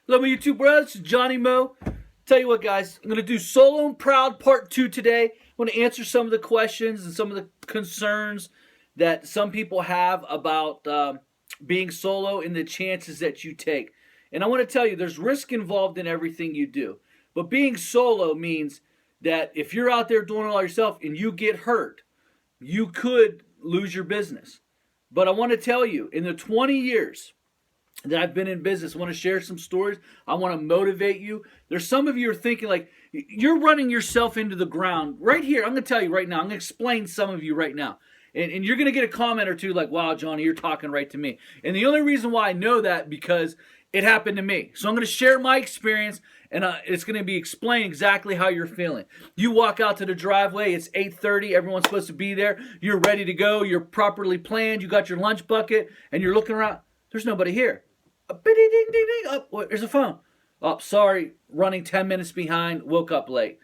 Hello, my YouTube brothers. Johnny Mo. Tell you what, guys, I'm going to do Solo and Proud Part 2 today. I want to answer some of the questions and some of the concerns that some people have about being solo and the chances that you take. And I want to tell you, there's risk involved in everything you do. But being solo means that if you're out there doing it all yourself and you get hurt, you could lose your business. But I want to tell you, in the 20 years that I've been in business, I want to share some stories. I want to motivate you. There's some of you are thinking like you're running yourself into the ground right here. I'm going to tell you right now. I'm going to explain some of you right now. And you're going to get a comment or two like, wow, Johnny, you're talking right to me. And the only reason why I know that because it happened to me. So I'm going to share my experience and it's going to be explain exactly how you're feeling. You walk out to the driveway. It's 8:30. Everyone's supposed to be there. You're ready to go. You're properly planned. You got your lunch bucket and you're looking around. There's nobody here. Ding, ding, ding, ding. Oh, there's a phone. Oh, sorry, running 10 minutes behind, woke up late.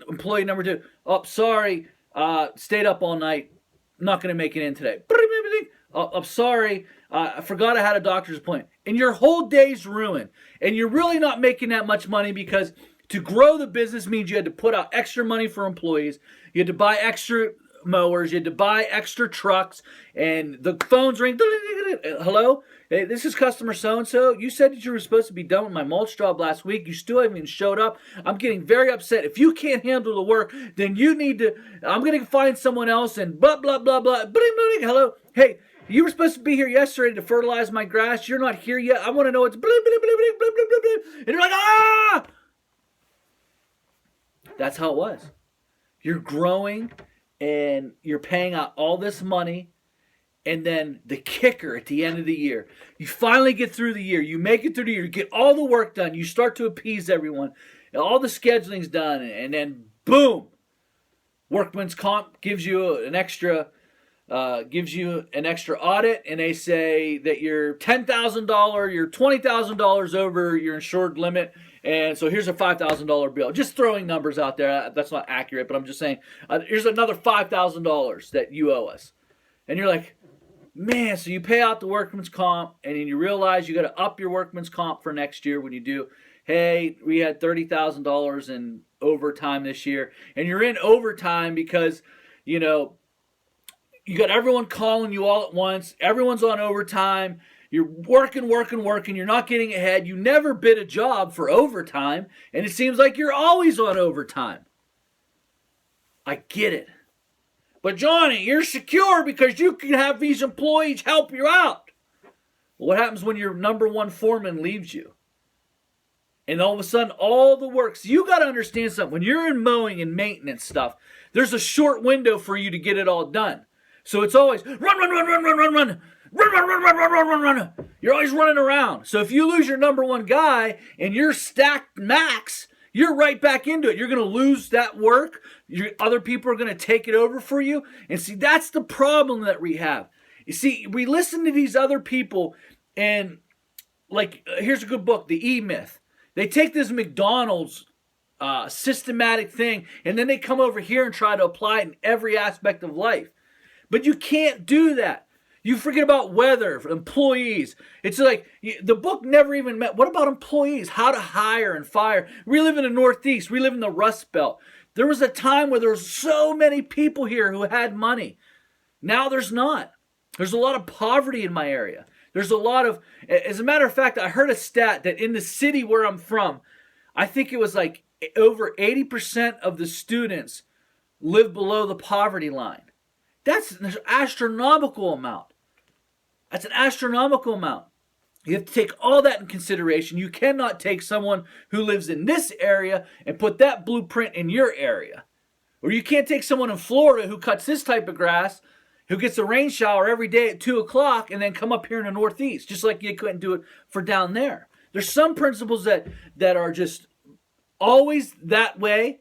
Employee number 2. Oh, sorry, stayed up all night, not going to make it in today. Oh, I'm sorry, I forgot I had a doctor's appointment. And your whole day's ruined. And you're really not making that much money because to grow the business means you had to put out extra money for employees. You had to buy extra mowers. You had to buy extra trucks. And the phones ring. Hello? Hey, this is customer so-and-so. You said that you were supposed to be done with my mulch job last week. You still haven't even showed up. I'm getting very upset. If you can't handle the work, then you need to, I'm going to find someone else and blah, blah, blah, blah. Hello? Hey, you were supposed to be here yesterday to fertilize my grass. You're not here yet. I want to know what's blah, blah, blah, blah, blah, blah, blah, blah. And you're like, ah! That's how it was. You're growing and you're paying out all this money. And then the kicker at the end of the year, you finally get through the year. You make it through the year. You get all the work done. You start to appease everyone. All the scheduling's done. And then, boom, Workman's Comp gives you an extra audit. And they say that you're $10,000, you're $20,000 over your insured limit. And so here's a $5,000 bill. Just throwing numbers out there. That's not accurate, but I'm just saying, here's another $5,000 that you owe us. And you're like, man, so you pay out the workman's comp and then you realize you got to up your workman's comp for next year when you do. Hey, we had $30,000 in overtime this year. And you're in overtime because, you got everyone calling you all at once. Everyone's on overtime. You're working. You're not getting ahead. You never bid a job for overtime. And it seems like you're always on overtime. I get it. But Johnny, you're secure because you can have these employees help you out. Well, what happens when your number one foreman leaves you? And all of a sudden, all the work. So you got to understand something. When you're in mowing and maintenance stuff, there's a short window for you to get it all done. So it's always run. You're always running around. So if you lose your number one guy and you're stacked max, you're right back into it. You're going to lose that work. Other people are going to take it over for you. And see, that's the problem that we have. You see, we listen to these other people and here's a good book, The E-Myth. They take this McDonald's systematic thing and then they come over here and try to apply it in every aspect of life. But you can't do that. You forget about weather, employees. It's like the book never even met. What about employees? How to hire and fire. We live in the Northeast. We live in the Rust Belt. There was a time where there was so many people here who had money. Now there's not. There's a lot of poverty in my area. There's a lot of, as a matter of fact, I heard a stat that in the city where I'm from, I think it was like over 80% of the students live below the poverty line. That's an astronomical amount. That's an astronomical amount. You have to take all that in consideration. You cannot take someone who lives in this area and put that blueprint in your area. Or you can't take someone in Florida who cuts this type of grass, who gets a rain shower every day at 2 o'clock and then come up here in the Northeast, just like you couldn't do it for down there. There's some principles that are just always that way.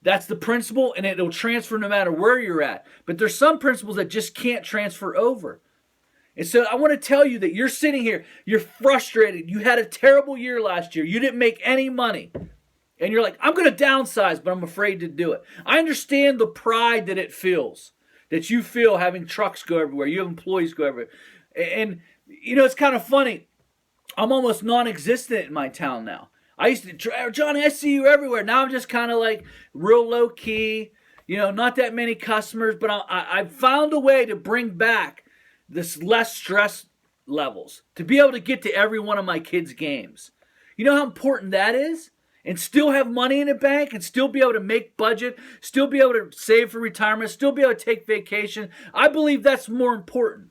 That's the principle, and it'll transfer no matter where you're at. But there's some principles that just can't transfer over. And so I want to tell you that you're sitting here, you're frustrated. You had a terrible year last year. You didn't make any money. And you're like, I'm going to downsize, but I'm afraid to do it. I understand the pride that it feels, that you feel having trucks go everywhere. You have employees go everywhere. And, it's kind of funny. I'm almost non-existent in my town now. I used to, Johnny, I see you everywhere. Now I'm just kind of like real low key, not that many customers, but I've found a way to bring back this less stress levels to be able to get to every one of my kids' games. You know how important that is? And still have money in the bank and still be able to make budget, still be able to save for retirement, still be able to take vacation. I believe that's more important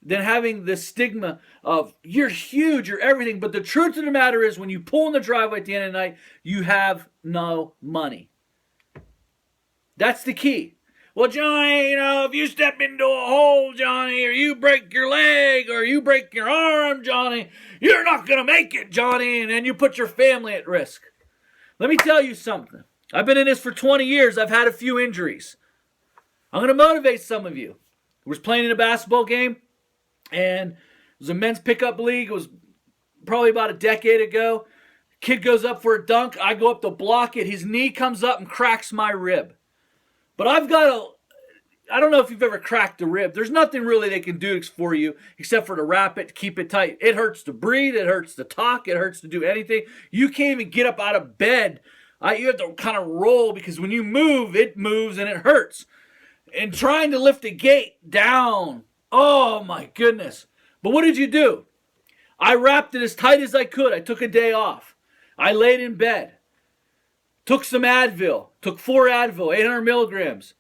than having the stigma of you're huge, you're everything. But the truth of the matter is when you pull in the driveway at the end of the night, you have no money. That's the key. Well, Johnny, if you step into a hole, Johnny, or you break your leg, or you break your arm, Johnny, you're not going to make it, Johnny, and then you put your family at risk. Let me tell you something. I've been in this for 20 years. I've had a few injuries. I'm going to motivate some of you. I was playing in a basketball game, and it was a men's pickup league. It was probably about a decade ago. Kid goes up for a dunk. I go up to block it. His knee comes up and cracks my rib. But I don't know if you've ever cracked a rib. There's nothing really they can do for you except for to wrap it, keep it tight. It hurts to breathe. It hurts to talk. It hurts to do anything. You can't even get up out of bed. You have to kind of roll because when you move, it moves and it hurts. And trying to lift a gate down. Oh, my goodness. But what did you do? I wrapped it as tight as I could. I took a day off. I laid in bed. Took some Advil. Took 4 Advil, 800 milligrams.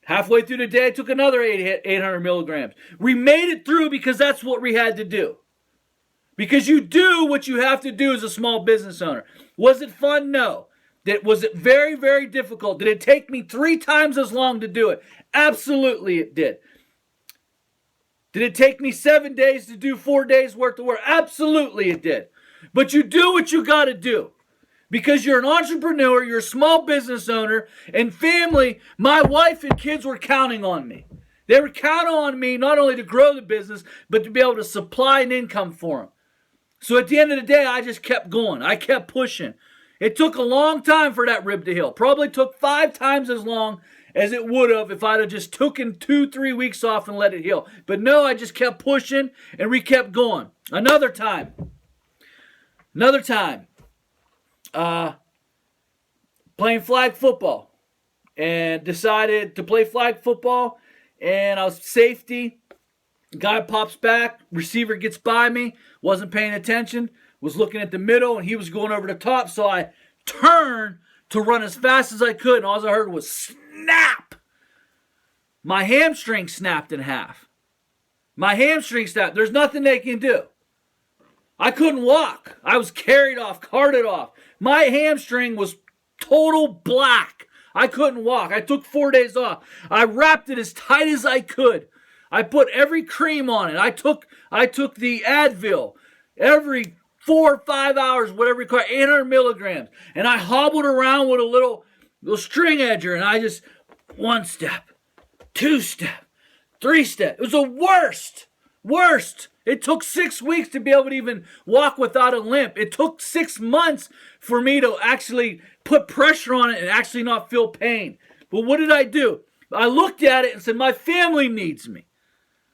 Halfway through the day, I took another 800 milligrams. We made it through because that's what we had to do. Because you do what you have to do as a small business owner. Was it fun? No. Was it very, very difficult? Did it take me 3 times as long to do it? Absolutely it did. Did it take me 7 days to do 4 days worth of work? Absolutely it did. But you do what you got to do. Because you're an entrepreneur, you're a small business owner, and family, my wife and kids were counting on me. They were counting on me not only to grow the business, but to be able to supply an income for them. So at the end of the day, I just kept going. I kept pushing. It took a long time for that rib to heal. Probably took 5 times as long as it would have if I'd have just taken 2-3 weeks off and let it heal. But no, I just kept pushing, and we kept going. Another time. Playing flag football and decided to play flag football, and I was safety. Guy pops back, receiver gets by me, wasn't paying attention, was looking at the middle, and he was going over the top, so I turned to run as fast as I could, and all I heard was snap. My hamstring snapped in half. My hamstring snapped. There's nothing they can do. I couldn't walk. I was carried off, carted off. My hamstring was total black. I couldn't walk. I took 4 days off. I wrapped it as tight as I could. I put every cream on it. I took the Advil every 4 or 5 hours, whatever it required, 800 milligrams. And I hobbled around with a little string edger, and I just 1 step, 2 step, 3 step. It was the worst. It took 6 weeks to be able to even walk without a limp. It took 6 months for me to actually put pressure on it and actually not feel pain. But what did I do? I looked at it and said, my family needs me.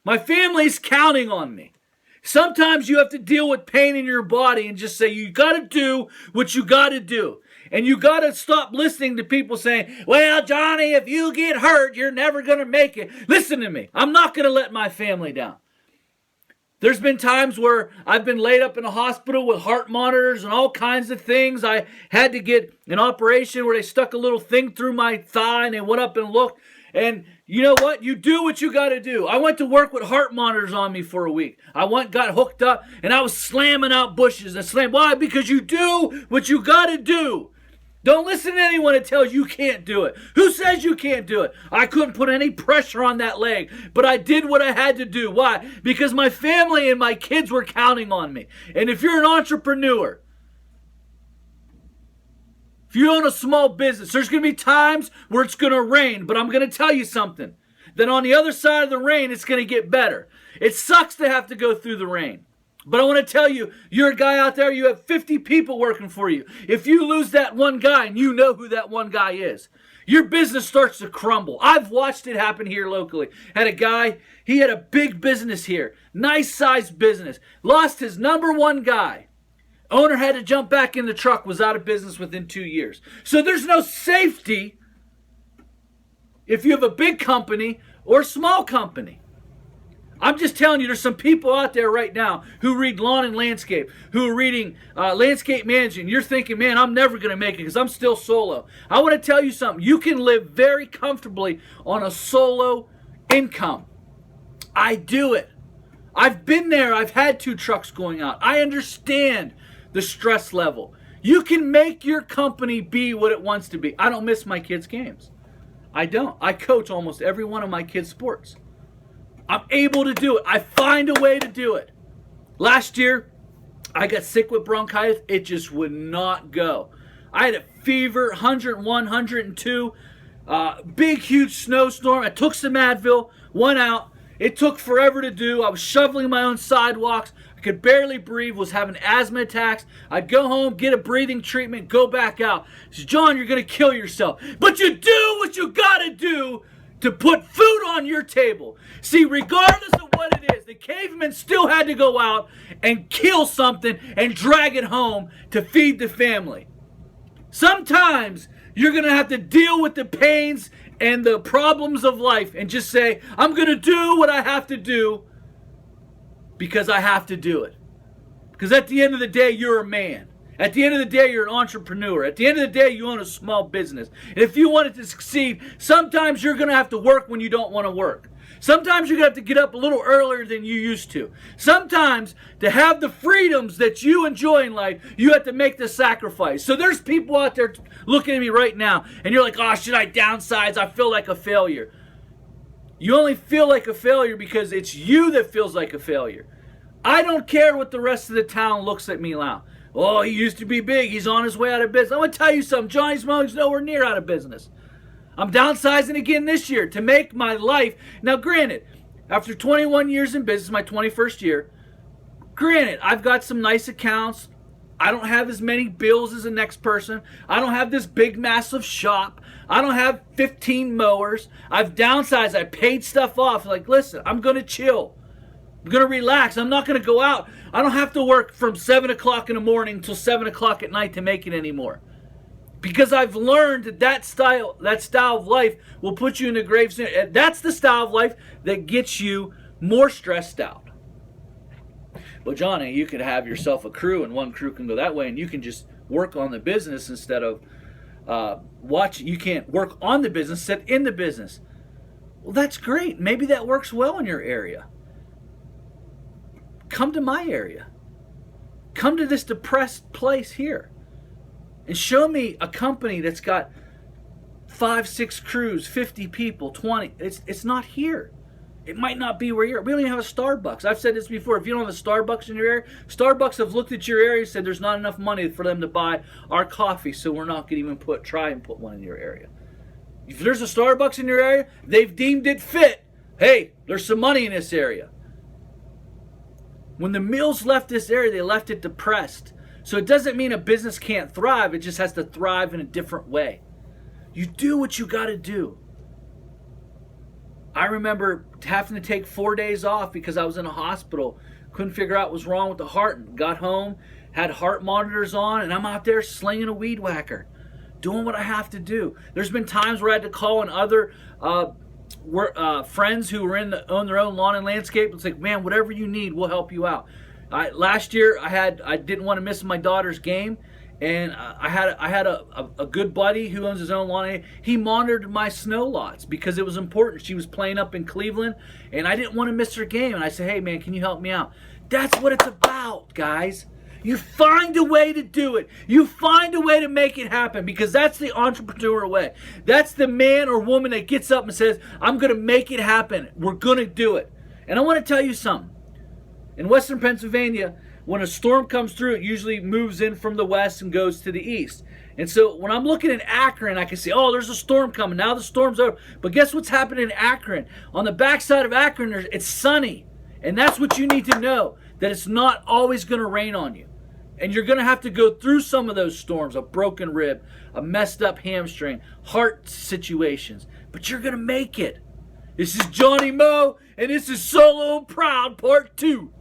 My family's counting on me. Sometimes you have to deal with pain in your body and just say, you got to do what you got to do. And you got to stop listening to people saying, well, Johnny, if you get hurt, you're never going to make it. Listen to me. I'm not going to let my family down. There's been times where I've been laid up in a hospital with heart monitors and all kinds of things. I had to get an operation where they stuck a little thing through my thigh and they went up and looked. And you know what? You do what you got to do. I went to work with heart monitors on me for a week. Got hooked up, and I was slamming out bushes. Why? Because you do what you got to do. Don't listen to anyone that tells you can't do it. Who says you can't do it? I couldn't put any pressure on that leg, but I did what I had to do. Why? Because my family and my kids were counting on me. And if you're an entrepreneur, if you own a small business, there's going to be times where it's going to rain, but I'm going to tell you something. Then on the other side of the rain, it's going to get better. It sucks to have to go through the rain. But I want to tell you, you're a guy out there, you have 50 people working for you. If you lose that one guy, and you know who that one guy is, your business starts to crumble. I've watched it happen here locally. Had a guy, he had a big business here, nice sized business, lost his number one guy. Owner had to jump back in the truck, was out of business within 2 years. So there's no safety if you have a big company or a small company. I'm just telling you, there's some people out there right now who read Lawn and Landscape, who are reading Landscape Management. You're thinking, man, I'm never going to make it because I'm still solo. I want to tell you something. You can live very comfortably on a solo income. I do it. I've been there. I've had 2 trucks going out. I understand the stress level. You can make your company be what it wants to be. I don't miss my kids' games. I don't. I coach almost every one of my kids' sports. I'm able to do it. I find a way to do it. Last year, I got sick with bronchitis. It just would not go. I had a fever, 101, 102, big, huge snowstorm. I took some Advil, went out. It took forever to do. I was shoveling my own sidewalks. I could barely breathe, was having asthma attacks. I'd go home, get a breathing treatment, go back out. He says, John, you're going to kill yourself. But you do what you got to do to put food on your table. See, regardless of what it is, the cavemen still had to go out and kill something and drag it home to feed the family. Sometimes you're going to have to deal with the pains and the problems of life and just say, I'm going to do what I have to do because I have to do it. Because at the end of the day, you're a man. At the end of the day, you're an entrepreneur. At the end of the day, you own a small business. And if you want it to succeed, sometimes you're going to have to work when you don't want to work. Sometimes you're going to have to get up a little earlier than you used to. Sometimes to have the freedoms that you enjoy in life, you have to make the sacrifice. So there's people out there looking at me right now, and you're like, oh, should I downsize? I feel like a failure. You only feel like a failure because it's you that feels like a failure. I don't care what the rest of the town looks at me now. Oh, he used to be big. He's on his way out of business. I'm going to tell you something. Johnny Smoking's nowhere near out of business. I'm downsizing again this year to make my life. Now, granted, after 21 years in business, my 21st year, granted, I've got some nice accounts. I don't have as many bills as the next person. I don't have this big, massive shop. I don't have 15 mowers. I've downsized. I paid stuff off. Like, listen, I'm going to chill. I'm going to relax. I'm not going to go out. I don't have to work from 7 o'clock in the morning until 7 o'clock at night to make it anymore. Because I've learned that style of life will put you in the grave sooner. That's the style of life that gets you more stressed out. Well, Johnny, you could have yourself a crew, and one crew can go that way, and you can just work on the business instead of you can't work on the business, sit in the business. Well, that's great. Maybe that works well in your area. Come to my area. Come to this depressed place here. And show me a company that's got 5, 6 crews, 50 people, 20. It's not here. It might not be where you're at. We don't even have a Starbucks. I've said this before. If you don't have a Starbucks in your area, Starbucks have looked at your area and said there's not enough money for them to buy our coffee, so we're not going to even try and put one in your area. If there's a Starbucks in your area, they've deemed it fit. Hey, there's some money in this area. When the Mills left this area, they left it depressed. So it doesn't mean a business can't thrive. It just has to thrive in a different way. You do what you got to do. I remember having to take 4 days off because I was in a hospital. Couldn't figure out what was wrong with the heart. Got home, had heart monitors on, and I'm out there slinging a weed whacker, doing what I have to do. There's been times where I had to call on other friends who were own their own lawn and landscape. It's like, man, whatever you need, we'll help you out. Last year, I didn't want to miss my daughter's game, and I had a good buddy who owns his own lawn. He monitored my snow lots because it was important. She was playing up in Cleveland, and I didn't want to miss her game. And I said, hey, man, can you help me out? That's what it's about, guys. You find a way to do it. You find a way to make it happen because that's the entrepreneur way. That's the man or woman that gets up and says, I'm going to make it happen. We're going to do it. And I want to tell you something. In Western Pennsylvania, when a storm comes through, it usually moves in from the west and goes to the east. And so when I'm looking at Akron, I can see, oh, there's a storm coming. Now the storm's over. But guess what's happening in Akron? On the backside of Akron, it's sunny. And that's what you need to know, that it's not always going to rain on you. And you're going to have to go through some of those storms, a broken rib, a messed up hamstring, heart situations. But you're going to make it. This is Johnny Mo, and this is Solo and Proud Part 2.